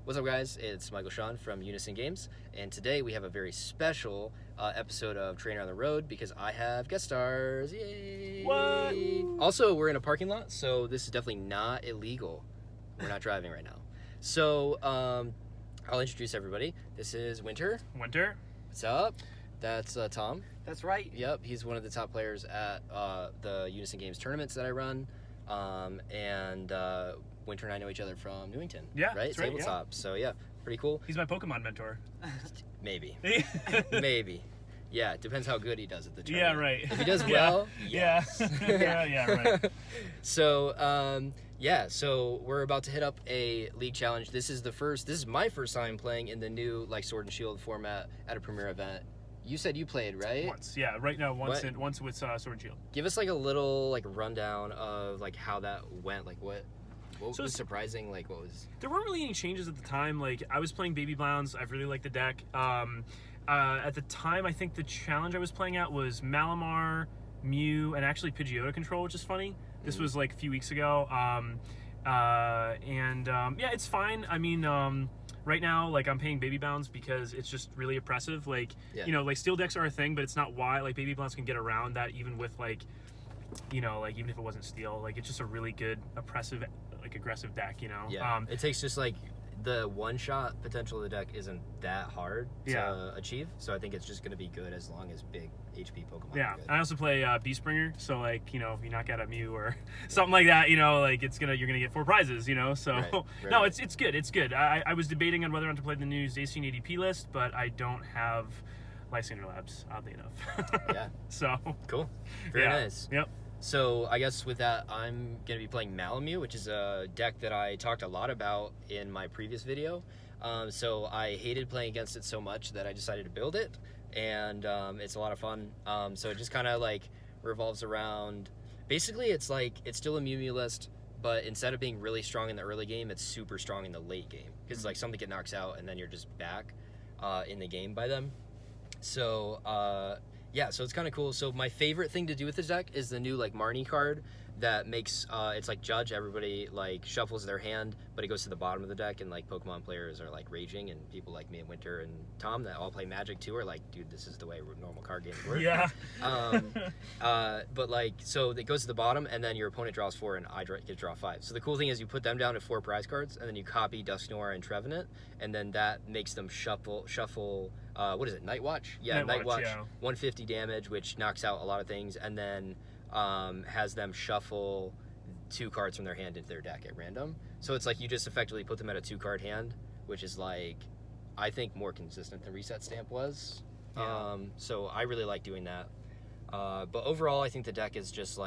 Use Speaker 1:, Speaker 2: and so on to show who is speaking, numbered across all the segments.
Speaker 1: What's up, guys? It's Michael Sean from Unison Games, and today we have a very special episode of Trainer on the Road because I have guest stars. Yay!
Speaker 2: What?
Speaker 1: Also, we're in a parking lot, so this is definitely not illegal. We're not driving right now. So, I'll introduce everybody. This is Wynter.
Speaker 2: Wynter.
Speaker 1: What's up? That's Tom.
Speaker 3: That's right.
Speaker 1: Yep, he's one of the top players at the Unison Games tournaments that I run, and Wynter and I know each other from Newington.
Speaker 2: Yeah,
Speaker 1: right?
Speaker 2: that's right,
Speaker 1: Tabletop.
Speaker 2: yeah.
Speaker 1: So yeah, pretty cool.
Speaker 2: He's my Pokemon mentor.
Speaker 1: Maybe. Maybe. Yeah, depends how good he does at the
Speaker 2: Yeah,
Speaker 1: tournament.
Speaker 2: right.
Speaker 1: If he does well, yes.
Speaker 2: Yeah, right.
Speaker 1: So, so we're about to hit up a league challenge. This is my first time playing in the new Sword and Shield format at a premier event. You said you played, right?
Speaker 2: Once, yeah. Right now, once with Sword and Shield.
Speaker 1: Give us a little rundown of how that went. What was surprising? What was?
Speaker 2: There weren't really any changes at the time. I was playing Baby Browns. I really liked the deck. At the time, I think the challenge I was playing at was Malamar, Mew, and actually Pidgeotto control, which is funny. This was a few weeks ago. Yeah, it's fine. I mean, right now, I'm paying Baby Bounds because it's just really oppressive. Steel decks are a thing, but it's not why. Baby Bounds can get around that even with even if it wasn't steel. It's just a really good oppressive, aggressive deck.
Speaker 1: Yeah. It takes just the one-shot potential of the deck isn't that hard to achieve, so I think it's just going to be good as long as big HP Pokemon.
Speaker 2: Yeah,
Speaker 1: are good.
Speaker 2: I also play Beastbringer, so if you knock out a Mew or something like that, you're gonna get 4 prizes, So
Speaker 1: Right,
Speaker 2: no, it's good. It's good. I was debating on whether or not to play the new Zacian ADP list, but I don't have Lysander Labs, oddly enough.
Speaker 1: Yeah.
Speaker 2: So
Speaker 1: Cool. Very nice.
Speaker 2: Yep.
Speaker 1: So I guess with that, I'm going to be playing Malamew, which is a deck that I talked a lot about in my previous video. So I hated playing against it so much that I decided to build it, and it's a lot of fun. So it just kind of revolves around, basically it's still a Mew list, but instead of being really strong in the early game, it's super strong in the late game. Because something get knocks out and then you're just back in the game by them. So yeah, so it's kind of cool. So my favorite thing to do with this deck is the new Marnie card that makes it's Judge. Everybody shuffles their hand, but it goes to the bottom of the deck, and Pokemon players are raging, and people like me and Wynter and Tom that all play Magic too are dude, this is the way normal card games work.
Speaker 2: Yeah.
Speaker 1: But so it goes to the bottom, and then your opponent draws 4, and I get to draw 5. So the cool thing is you put them down to 4 prize cards, and then you copy Dusknoir and Trevenant, and then that makes them shuffle. What is it? Night Watch? Yeah, Night Watch.
Speaker 2: Yeah.
Speaker 1: 150 damage, which knocks out a lot of things, and then has them shuffle 2 cards from their hand into their deck at random. So it's you just effectively put them at a 2-card hand, which is I think more consistent than Reset Stamp was.
Speaker 2: Yeah.
Speaker 1: So I really like doing that. But overall, I think the deck is just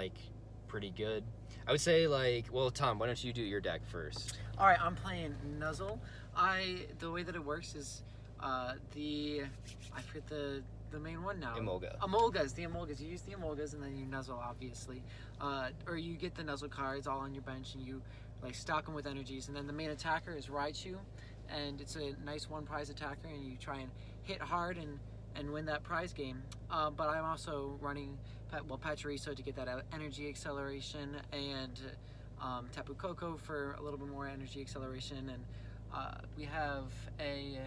Speaker 1: pretty good. I would say well, Tom, why don't you do your deck first?
Speaker 3: All right, I'm playing Nuzzle. The way that it works is I forget the main one now.
Speaker 1: Emolgas.
Speaker 3: The Emolgas. You use the Emolgas and then you Nuzzle, obviously. Or you get the Nuzzle cards all on your bench and you stock them with energies. And then the main attacker is Raichu, and it's a nice 1-prize attacker, and you try and hit hard and win that prize game. But I'm also running Pachirisu to get that energy acceleration, and Tapu Koko for a little bit more energy acceleration, and we have a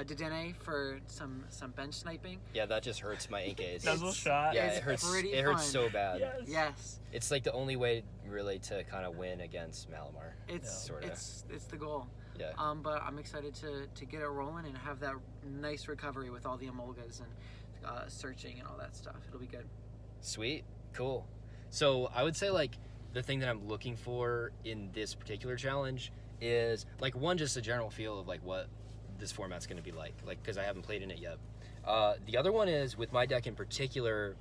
Speaker 3: Dedenne for some bench sniping.
Speaker 1: Yeah, that just hurts my AKs.
Speaker 2: Nuzzle shot.
Speaker 1: Yeah,
Speaker 3: It's
Speaker 1: it hurts.
Speaker 3: pretty
Speaker 1: It hurts
Speaker 3: fun.
Speaker 1: so bad.
Speaker 3: Yes.
Speaker 1: It's the only way really to kind of win against Malamar.
Speaker 3: It's the goal.
Speaker 1: Yeah.
Speaker 3: But I'm excited to get it rolling and have that nice recovery with all the Emolgas and searching and all that stuff. It'll be good.
Speaker 1: Sweet. Cool. So I would say the thing that I'm looking for in this particular challenge is one, just a general feel of what this format's going to be because I haven't played in it yet. The other one is with my deck in particular.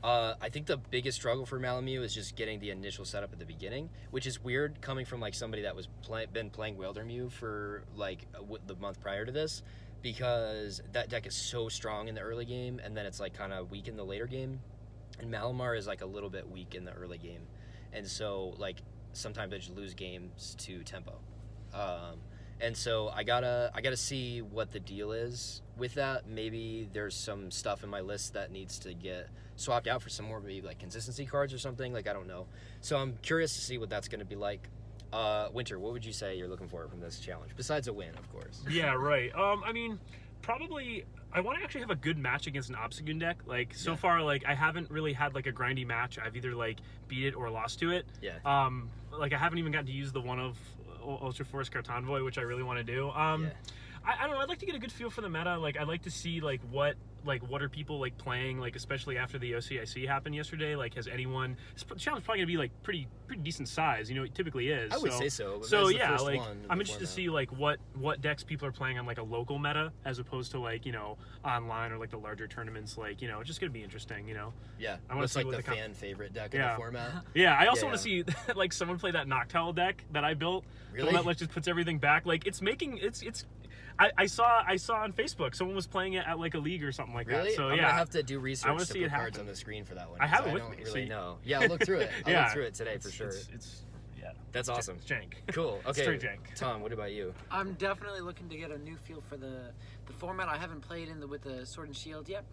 Speaker 1: I think the biggest struggle for Malamew is just getting the initial setup at the beginning, which is weird coming from somebody that was been playing Wildermew for the month prior to this, because that deck is so strong in the early game, and then it's kind of weak in the later game, and Malamar is a little bit weak in the early game, and so sometimes I just lose games to tempo. And so I gotta see what the deal is with that. Maybe there's some stuff in my list that needs to get swapped out for some more maybe consistency cards or something. I don't know. So I'm curious to see what that's gonna be like. Wynter, what would you say you're looking for from this challenge besides a win, of course?
Speaker 2: Yeah, right. I mean, probably I want to actually have a good match against an Obstagoon deck. Like so far, like I haven't really had like a grindy match. I've either like beat it or lost to it.
Speaker 1: Yeah.
Speaker 2: Like I haven't even gotten to use the one of Ultra Force Cartonvoy, which I really want to do. I don't know. I'd like to get a good feel for the meta. Like I'd like to see like what are people like playing, like especially after the OCIC happened yesterday. Like has anyone? The challenge is probably gonna be like pretty decent size. You know, it typically is.
Speaker 1: I would say so. But
Speaker 2: So
Speaker 1: that's the
Speaker 2: yeah,
Speaker 1: first
Speaker 2: like
Speaker 1: one
Speaker 2: I'm interested to see like what decks people are playing on like a local meta as opposed to like, you know, online or like the larger tournaments. Like, you know, it's just gonna be interesting. You know.
Speaker 1: Yeah.
Speaker 2: I want to see
Speaker 1: like
Speaker 2: what
Speaker 1: the fan favorite deck in the format.
Speaker 2: Yeah, I also want to see like someone play that Noctowl deck that I built.
Speaker 1: Really?
Speaker 2: The one that like just puts everything back. Like it's making it's. I saw on Facebook someone was playing it at like a league or something like
Speaker 1: Really?
Speaker 2: that. So
Speaker 1: I'm
Speaker 2: yeah,
Speaker 1: gonna have to do research
Speaker 2: to
Speaker 1: to
Speaker 2: see
Speaker 1: put
Speaker 2: it
Speaker 1: cards
Speaker 2: happen.
Speaker 1: on the screen for that one.
Speaker 2: I have it
Speaker 1: 'cause
Speaker 2: with
Speaker 1: I don't
Speaker 2: me,
Speaker 1: really
Speaker 2: so
Speaker 1: know. Yeah, I'll look through it. I'll look through it today for sure.
Speaker 2: It's
Speaker 1: That's awesome.
Speaker 2: It's jank.
Speaker 1: Cool. Okay.
Speaker 2: Straight jank.
Speaker 1: Tom, what about you?
Speaker 3: I'm definitely looking to get a new feel for the format. I haven't played with the Sword and Shield yet,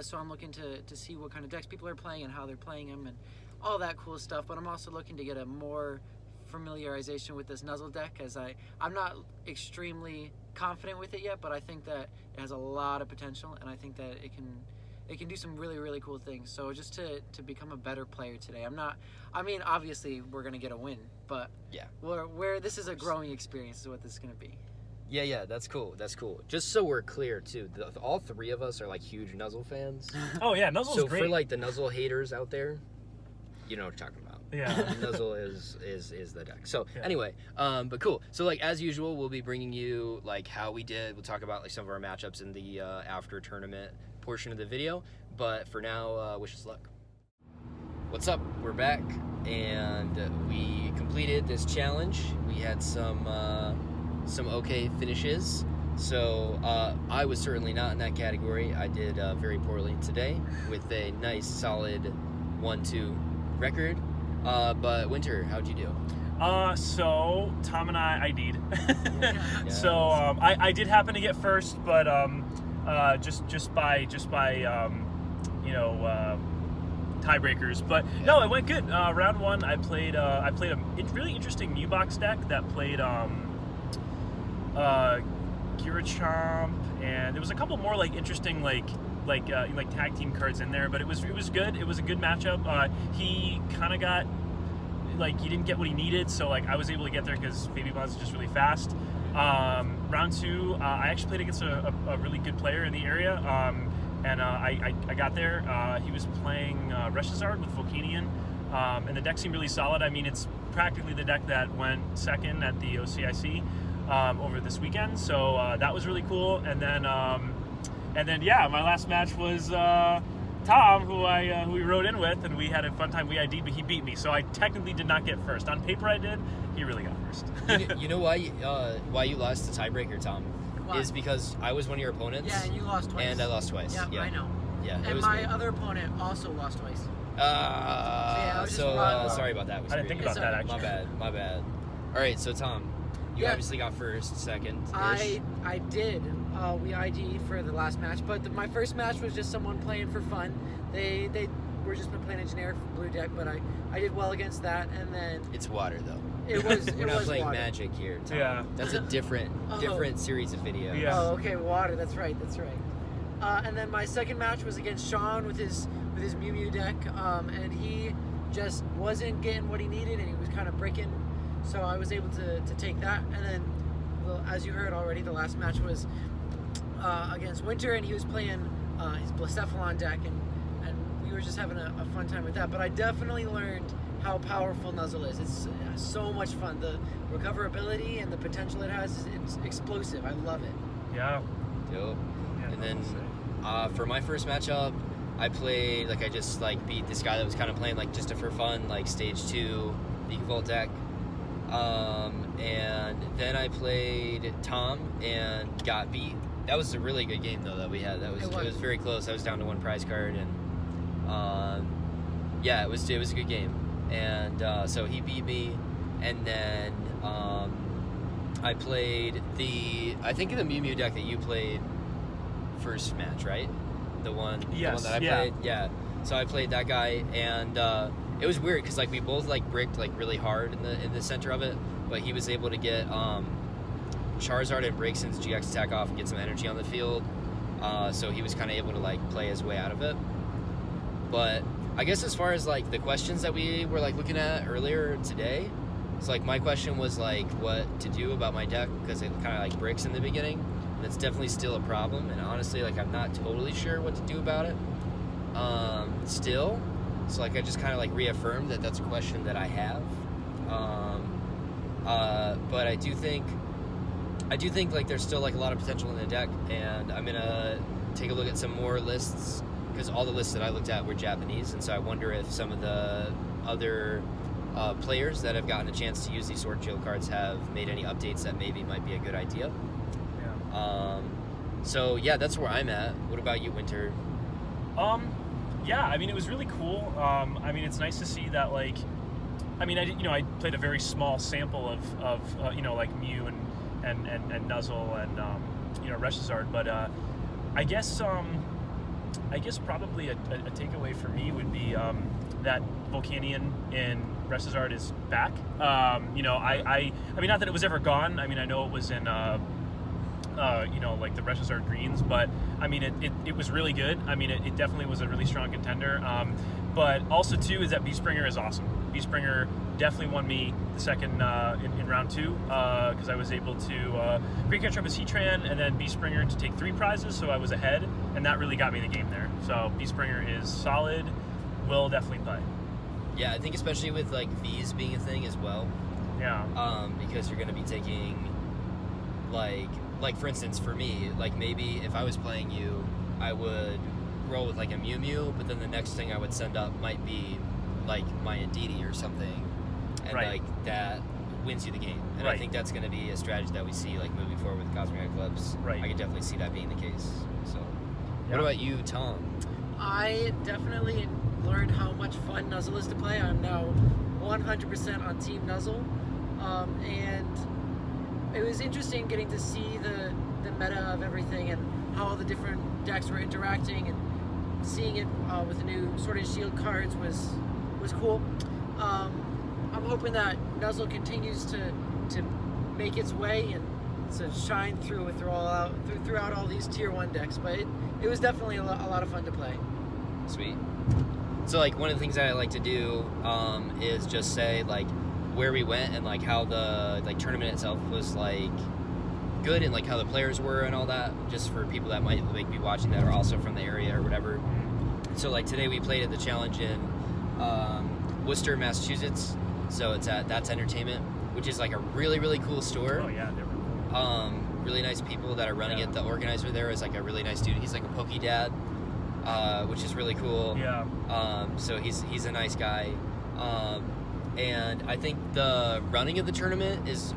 Speaker 3: so I'm looking to see what kind of decks people are playing and how they're playing them and all that cool stuff. But I'm also looking to get a more familiarization with this Nuzzle deck, as I'm not extremely confident with it yet, but I think that it has a lot of potential, and I think that it can do some really cool things. So just to become a better player today. I mean obviously we're gonna get a win, but
Speaker 1: Yeah.
Speaker 3: where this is a growing experience is what this is gonna be.
Speaker 1: Yeah, that's cool. That's cool. Just so we're clear too, all three of us are like huge Nuzzle fans.
Speaker 2: Oh yeah, Nuzzle's
Speaker 1: So
Speaker 2: great.
Speaker 1: for like the Nuzzle haters out there, you know what we're talking about.
Speaker 2: Yeah.
Speaker 1: Nuzzle is the deck. So anyway, but cool. So like as usual, we'll be bringing you like how we did. We'll talk about like some of our matchups in the after tournament portion of the video. But for now, wish us luck. What's up? We're back, and we completed this challenge. We had some okay finishes. So I was certainly not in that category. I did very poorly today with a nice solid 1-2 record. But Wynter, how'd you do?
Speaker 2: So Tom and I ID'd.
Speaker 1: Yes.
Speaker 2: So I did happen to get first, but just by you know, tiebreakers. But no, it went good. Round one, I played a really interesting Mewbox deck that played Kirachomp, and there was a couple more like interesting like tag team cards in there, but it was good. It was a good matchup. He kind of got like he didn't get what he needed, so like I was able to get there because Baby Bonds is just really fast. Round two, I actually played against a really good player in the area, and I got there. He was playing Reshazard with Volcanion, and the deck seemed really solid. I mean, it's practically the deck that went second at the OCIC over this weekend, so that was really cool. And then yeah, my last match was Tom, who we rode in with, and we had a fun time. We ID'd, but he beat me, so I technically did not get first. On paper, I did. He really got first.
Speaker 1: You know why you lost the tiebreaker, Tom?
Speaker 3: Why?
Speaker 1: Is because I was one of your opponents.
Speaker 3: Yeah, and you lost twice.
Speaker 1: And I lost twice.
Speaker 3: Yeah, I know.
Speaker 1: Yeah, it
Speaker 3: And
Speaker 1: was
Speaker 3: my
Speaker 1: weird.
Speaker 3: other opponent also lost twice. I was just wrong.
Speaker 1: Sorry about that.
Speaker 2: I didn't think about that, actually.
Speaker 1: My bad. All right, so Tom, you
Speaker 3: Yeah.
Speaker 1: obviously got first, second.
Speaker 3: I did. We ID'd for the last match, but my first match was just someone playing for fun. They were just playing a generic blue deck, but I did well against that, and then
Speaker 1: It's water though.
Speaker 3: it was
Speaker 1: We're not playing
Speaker 3: water.
Speaker 1: Magic here, Tom.
Speaker 2: Yeah.
Speaker 1: That's a different series of videos.
Speaker 2: Yeah.
Speaker 3: Oh, okay, water. That's right. And then my second match was against Sean with his Mew deck, and he just wasn't getting what he needed, and he was kind of breaking. So I was able to take that, and then, well, as you heard already, the last match was against Wynter, and he was playing his Blacephalon deck, and we were just having a fun time with that. But I definitely learned how powerful Nuzzle is. It's so much fun. The recoverability and the potential it has, it's explosive. I love it.
Speaker 2: Yeah.
Speaker 1: Dope.
Speaker 2: Yeah,
Speaker 1: And then
Speaker 2: I'll say.
Speaker 1: for my first matchup, I played I just beat this guy that was kind of playing just for fun, stage 2 Beacon Vault deck. And then I played Tom and got beat. That was a really good game though that we had. It was very close. I was down to one prize card, and yeah, it was a good game. And so he beat me, and then I played the Mew deck that you played first match, right? The one
Speaker 2: Yes,
Speaker 1: that I
Speaker 2: yeah.
Speaker 1: played. Yeah. So I played that guy, and it was weird because like we both like bricked like really hard in the center of it, but he was able to get Charizard and Braixen's GX attack off and get some energy on the field. So he was kind of able to like play his way out of it. But I guess as far as like the questions that we were like looking at earlier today, it's like my question was like what to do about my deck because it kind of like bricks in the beginning, and it's definitely still a problem. And honestly, like I'm not totally sure what to do about it. Still, so like I just kind of like reaffirmed that that's a question that I have. But I do think like there's still like a lot of potential in the deck, and I'm gonna take a look at some more lists because all the lists that I looked at were Japanese, and so I wonder if some of the other players that have gotten a chance to use these Sword and Shield cards have made any updates that maybe might be a good idea.
Speaker 2: Yeah.
Speaker 1: So yeah, that's where I'm at. What about you, Wynter?
Speaker 2: Yeah, I mean, it was really cool. I mean, it's nice to see that, like, I mean, I played a very small sample of like Mew and Nuzzle and Reshazard, but I guess probably a takeaway for me would be that Volcanion in Reshazard is back. I mean, not that it was ever gone. I mean, I know it was in like the Reshazard greens, but I mean, it was really good. I mean, it definitely was a really strong contender. But also too is that Beastspringer is awesome. Beastspringer definitely won me the second in round 2 because I was able to Great Catcher up as Heatran and then Beastspringer to take 3 prizes, so I was ahead, and that really got me the game there. So Beastspringer is solid. Will definitely play.
Speaker 1: Yeah, I think especially with like V's being a thing as well.
Speaker 2: Yeah.
Speaker 1: Because you're going to be taking like for instance for me, like maybe if I was playing you, I would roll with like a Mew, but then the next thing I would send up might be like my Indeedee or something, and like that wins you the game. And I think that's going to be a strategy that we see like moving forward with Cosmic Eclipse. I could definitely see that being the case. So, what about you, Tom?
Speaker 3: I definitely learned how much fun Nuzzle is to play. I'm now 100% on Team Nuzzle, and it was interesting getting to see the meta of everything and how all the different decks were interacting, and seeing it with the new Sword and Shield cards was cool. I'm hoping that Nuzzle continues to make its way and to shine through throughout all these tier 1 decks, but it was definitely a lot of fun to play.
Speaker 1: Sweet. So like one of the things that I like to do is just say like where we went and like how the like tournament itself was like good, and like how the players were and all that, just for people that might like be watching that are also from the area or whatever. So like today we played at the challenge in Worcester, Massachusetts. So it's at That's Entertainment, which is like a really, really cool store.
Speaker 2: Oh yeah, they were cool.
Speaker 1: Really nice people that are running it. The organizer there is like a really nice dude. He's like a Poke Dad, which is really cool.
Speaker 2: Yeah.
Speaker 1: So he's a nice guy. And I think the running of the tournament is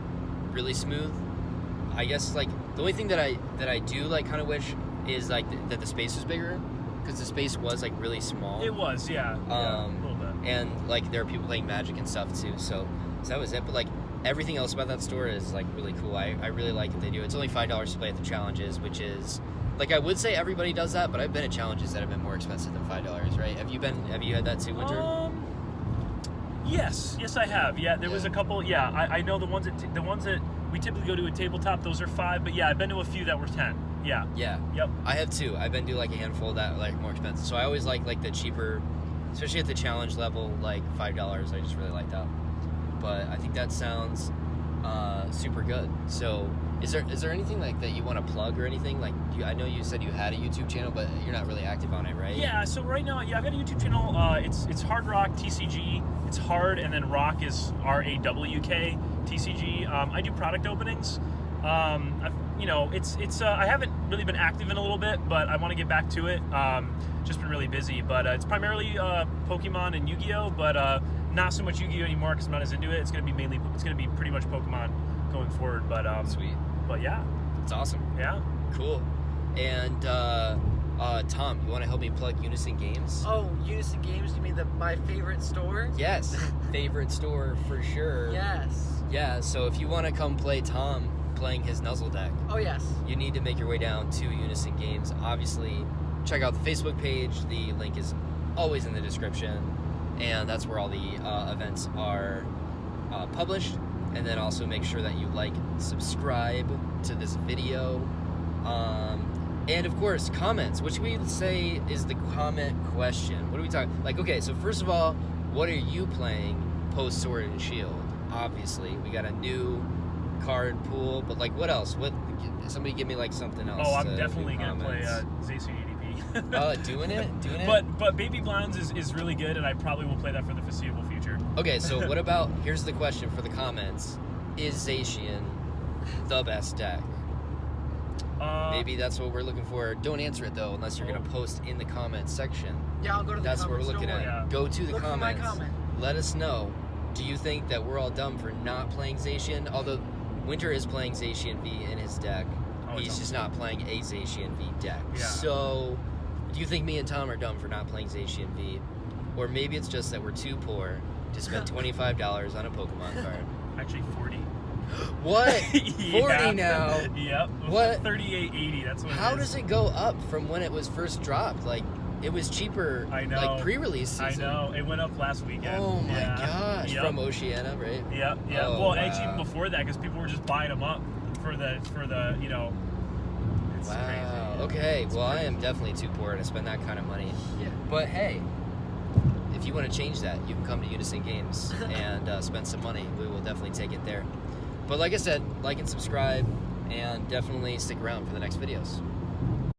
Speaker 1: really smooth. I guess like the only thing that I do like kind of wish is like that the space was bigger, because the space was like really small.
Speaker 2: It was, yeah. A little bit.
Speaker 1: And like there are people playing Magic and stuff too, so that was it. But like everything else about that store is like really cool. I really like what they do. It's only $5 to play at the challenges, which is like, I would say everybody does that, but I've been at challenges that have been more expensive than $5, right? Have you had that too, Wynter?
Speaker 2: Yes, I have. Yeah, there was a couple. Yeah, I know the ones that we typically go to a tabletop. Those are $5, but yeah, I've been to a few that were $10. Yeah.
Speaker 1: Yeah.
Speaker 2: Yep.
Speaker 1: I have too. I've been to like a handful that like more expensive. So I always like the cheaper, especially at the challenge level, like $5. I just really like that. But I think that sounds super good. So is there anything like that you want to plug or anything? Like I know you said you had a YouTube channel, but you're not really active on it, right?
Speaker 2: Yeah. So right now, yeah, I've got a YouTube channel. It's HardRawkTCG. It's hard, and then Rock is RAWKTCG. I do product openings. I haven't really been active in a little bit, but I want to get back to it. Just been really busy, but it's primarily Pokemon and Yu-Gi-Oh, but not so much Yu-Gi-Oh anymore because I'm not as into it. It's gonna be pretty much Pokemon going forward. But
Speaker 1: sweet.
Speaker 2: But yeah,
Speaker 1: it's awesome.
Speaker 2: Yeah,
Speaker 1: cool. And Tom, you want to help me plug Unison Games?
Speaker 3: Oh, Unison Games? You mean my favorite store?
Speaker 1: Yes, favorite store for sure.
Speaker 3: Yes.
Speaker 1: Yeah. So if you want to come play Tom playing his Nuzzle deck,
Speaker 3: oh yes,
Speaker 1: you need to make your way down to Unison Games. Obviously, check out the Facebook page. The link is always in the description. and that's where all the events are published. And then also make sure that you like, subscribe to this video, and of course comments, which we say is the comment question. What are we talking? Like, okay, so first of all, what are you playing post Sword and Shield? Obviously, we got a new card pool, but like, what else? What? Somebody give me like something else.
Speaker 2: Oh, I'm definitely gonna play Zacian ADP.
Speaker 1: Doing it.
Speaker 2: But Baby Browns is really good, and I probably will play that for the foreseeable future.
Speaker 1: Okay, so what about? Here's the question for the comments: is Zacian the best deck? Maybe that's what we're looking for. Don't answer it though, unless you're gonna post in the comments section.
Speaker 3: Yeah, I'll go to the
Speaker 1: That's what we're
Speaker 3: comments.
Speaker 1: looking
Speaker 3: Don't
Speaker 1: at.
Speaker 3: worry.
Speaker 2: Yeah.
Speaker 1: Go to the
Speaker 3: Look for my
Speaker 1: comments.
Speaker 3: comment.
Speaker 1: Let us know. Do you think that we're all dumb for not playing Zacian? Although Wynter is playing Zacian V in his deck.
Speaker 2: Oh,
Speaker 1: He's just not playing a Zacian V deck.
Speaker 2: Yeah.
Speaker 1: So, do you think me and Tom are dumb for not playing Zacian V? Or maybe it's just that we're too poor to spend $25 on a Pokemon card.
Speaker 2: Actually, 40.
Speaker 1: What? 40
Speaker 2: Yeah.
Speaker 1: now?
Speaker 2: Yep.
Speaker 1: What?
Speaker 2: 38.80. That's what.
Speaker 1: How
Speaker 2: it is.
Speaker 1: does it go up from when it was first dropped? Like, it was cheaper,
Speaker 2: I know.
Speaker 1: like pre-release season.
Speaker 2: I know. It went up last weekend.
Speaker 1: Oh my
Speaker 2: Yeah.
Speaker 1: gosh,
Speaker 2: Yep.
Speaker 1: from Oceania, right?
Speaker 2: Yep. Yeah.
Speaker 1: Oh,
Speaker 2: well,
Speaker 1: wow.
Speaker 2: actually, even before that, because people were just buying them up for the It's
Speaker 1: Wow.
Speaker 2: crazy.
Speaker 1: Okay. Well, I am definitely too poor to spend that kind of money.
Speaker 3: Yeah.
Speaker 1: But hey, if you want to change that, you can come to Unison Games and spend some money. We will definitely take it there. But like I said, like and subscribe, and definitely stick around for the next videos.